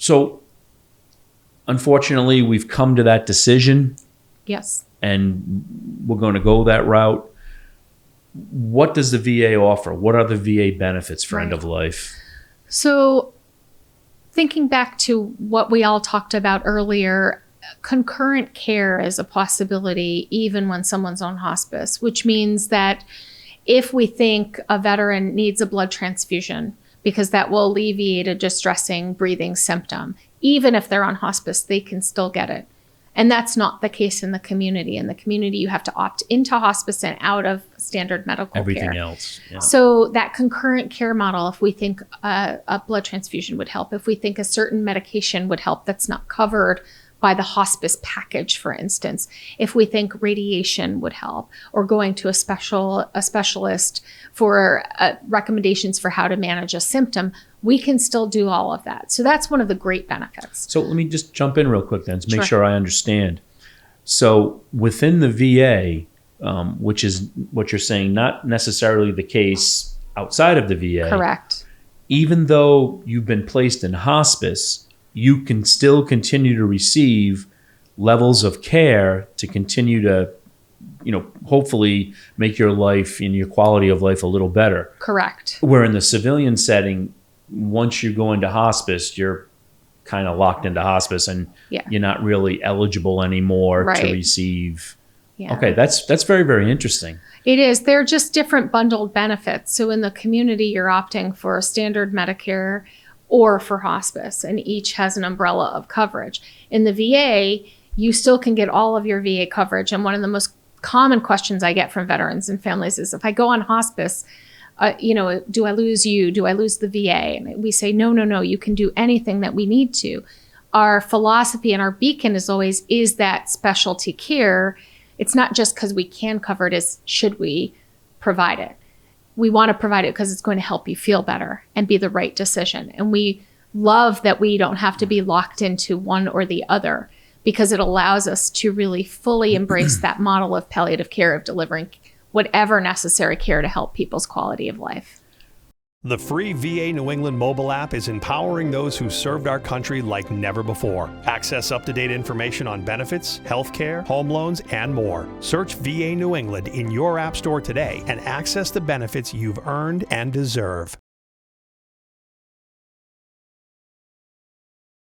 So unfortunately, we've come to that decision. Yes. And we're going to go that route. What does the VA offer? What are the VA benefits for end of life? So thinking back to what we all talked about earlier, concurrent care is a possibility even when someone's on hospice, which means that if we think a veteran needs a blood transfusion, because that will alleviate a distressing breathing symptom, even if they're on hospice, they can still get it. And that's not the case in the community. In the community, you have to opt into hospice and out of standard medical care. Everything else. Yeah. So that concurrent care model, if we think a blood transfusion would help, if we think a certain medication would help that's not covered by the hospice package, for instance, if we think radiation would help, or going to a specialist for recommendations for how to manage a symptom, we can still do all of that. So that's one of the great benefits. So let me just jump in real quick then to make sure I understand. So within the VA, which is what you're saying, not necessarily the case outside of the VA. Correct. Even though you've been placed in hospice, you can still continue to receive levels of care to continue to, hopefully make your life and your quality of life a little better. Correct. Where in the civilian setting, once you go into hospice, you're kind of locked into hospice and you're not really eligible anymore to receive. Yeah. Okay, that's very, very interesting. It is. They're just different bundled benefits. So in the community, you're opting for standard Medicare or for hospice, and each has an umbrella of coverage. In the VA, you still can get all of your VA coverage. And one of the most common questions I get from veterans and families is, if I go on hospice, do I lose you? Do I lose the VA? And we say, no, you can do anything that we need to. Our philosophy and our beacon is always, is that specialty care. It's not just because we can cover it, as should we provide it. We want to provide it because it's going to help you feel better and be the right decision. And we love that we don't have to be locked into one or the other, because it allows us to really fully embrace that model of palliative care, of delivering whatever necessary care to help people's quality of life. The free VA New England mobile app is empowering those who served our country like never before. Access up-to-date information on benefits, healthcare, home loans, and more. Search VA New England in your app store today and access the benefits you've earned and deserve.